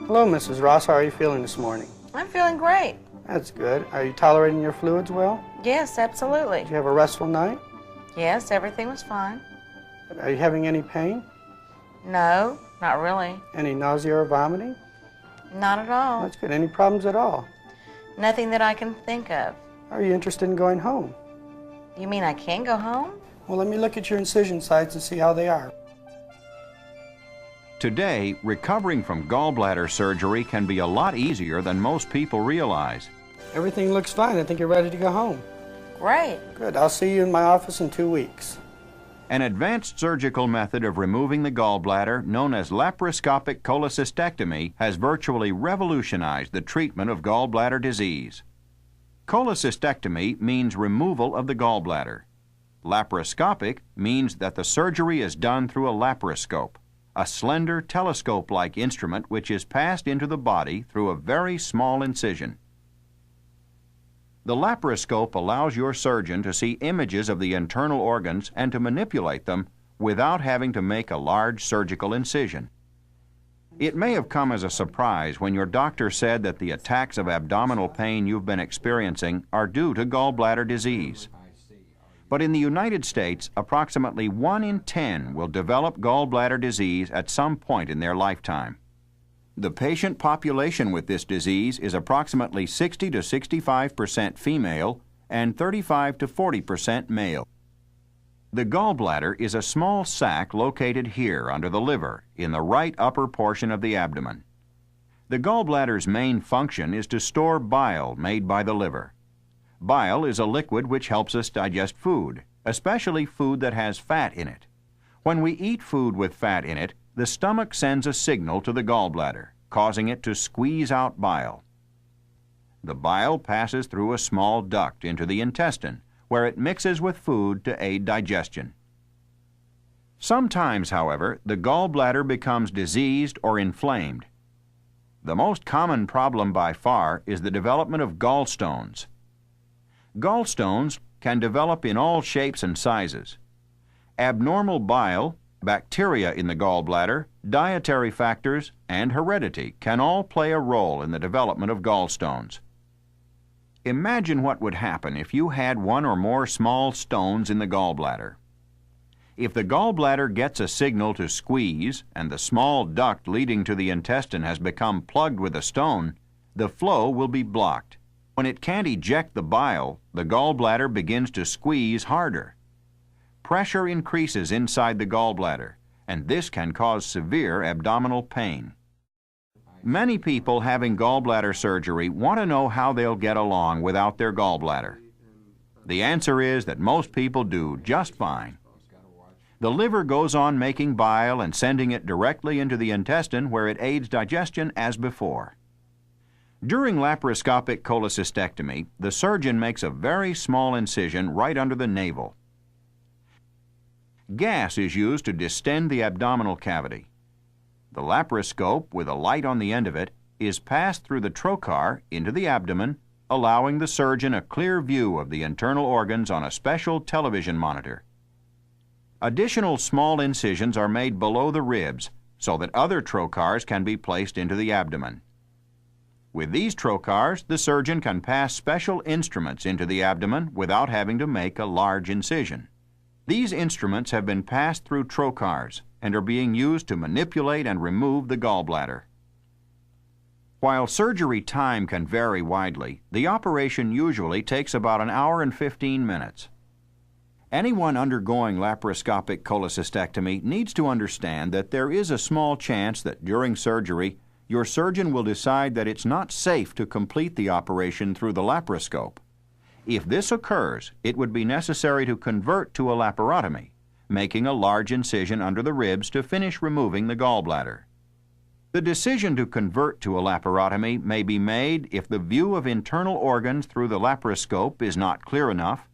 Hello, Mrs. Ross. How are you feeling this morning? I'm feeling great. That's good. Are you tolerating your fluids well? Yes, absolutely. Did you have a restful night? Yes, everything was fine. Are you having any pain? No, not really. Any nausea or vomiting? Not at all. That's good. Any problems at all? Nothing that I can think of. Are you interested in going home? You mean I can go home? Well, let me look at your incision sites and see how they are. Today, recovering from gallbladder surgery can be a lot easier than most people realize. Everything looks fine. I think you're ready to go home. Great. Good. I'll see you in my office in 2 weeks. An advanced surgical method of removing the gallbladder, known as laparoscopic cholecystectomy, has virtually revolutionized the treatment of gallbladder disease. Cholecystectomy means removal of the gallbladder. Laparoscopic means that the surgery is done through a laparoscope, a slender telescope-like instrument which is passed into the body through a very small incision. The laparoscope allows your surgeon to see images of the internal organs and to manipulate them without having to make a large surgical incision. It may have come as a surprise when your doctor said that the attacks of abdominal pain you've been experiencing are due to gallbladder disease. But in the United States, approximately 1 in 10 will develop gallbladder disease at some point in their lifetime. The patient population with this disease is approximately 60 to 65% female and 35 to 40% male. The gallbladder is a small sac located here under the liver in the right upper portion of the abdomen. The gallbladder's main function is to store bile made by the liver. Bile is a liquid which helps us digest food, especially food that has fat in it. When we eat food with fat in it, the stomach sends a signal to the gallbladder, causing it to squeeze out bile. The bile passes through a small duct into the intestine, where it mixes with food to aid digestion. Sometimes, however, the gallbladder becomes diseased or inflamed. The most common problem by far is the development of gallstones. Gallstones can develop in all shapes and sizes. Abnormal bile, bacteria in the gallbladder, dietary factors, and heredity can all play a role in the development of gallstones. Imagine what would happen if you had one or more small stones in the gallbladder. If the gallbladder gets a signal to squeeze and the small duct leading to the intestine has become plugged with a stone, the flow will be blocked. When it can't eject the bile, the gallbladder begins to squeeze harder. Pressure increases inside the gallbladder, and this can cause severe abdominal pain. Many people having gallbladder surgery want to know how they'll get along without their gallbladder. The answer is that most people do just fine. The liver goes on making bile and sending it directly into the intestine where it aids digestion as before. During laparoscopic cholecystectomy, the surgeon makes a very small incision right under the navel. Gas is used to distend the abdominal cavity. The laparoscope, with a light on the end of it, is passed through the trocar into the abdomen, allowing the surgeon a clear view of the internal organs on a special television monitor. Additional small incisions are made below the ribs so that other trocars can be placed into the abdomen. With these trocars, the surgeon can pass special instruments into the abdomen without having to make a large incision. These instruments have been passed through trocars and are being used to manipulate and remove the gallbladder. While surgery time can vary widely, the operation usually takes about an hour and 15 minutes. Anyone undergoing laparoscopic cholecystectomy needs to understand that there is a small chance that during surgery, your surgeon will decide that it's not safe to complete the operation through the laparoscope. If this occurs, it would be necessary to convert to a laparotomy, making a large incision under the ribs to finish removing the gallbladder. The decision to convert to a laparotomy may be made if the view of internal organs through the laparoscope is not clear enough,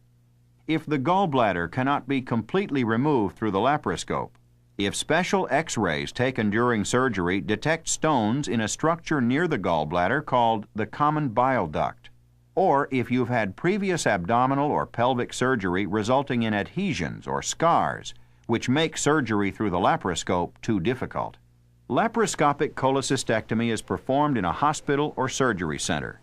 if the gallbladder cannot be completely removed through the laparoscope, if special X-rays taken during surgery detect stones in a structure near the gallbladder called the common bile duct, or if you've had previous abdominal or pelvic surgery resulting in adhesions or scars, which make surgery through the laparoscope too difficult. Laparoscopic cholecystectomy is performed in a hospital or surgery center.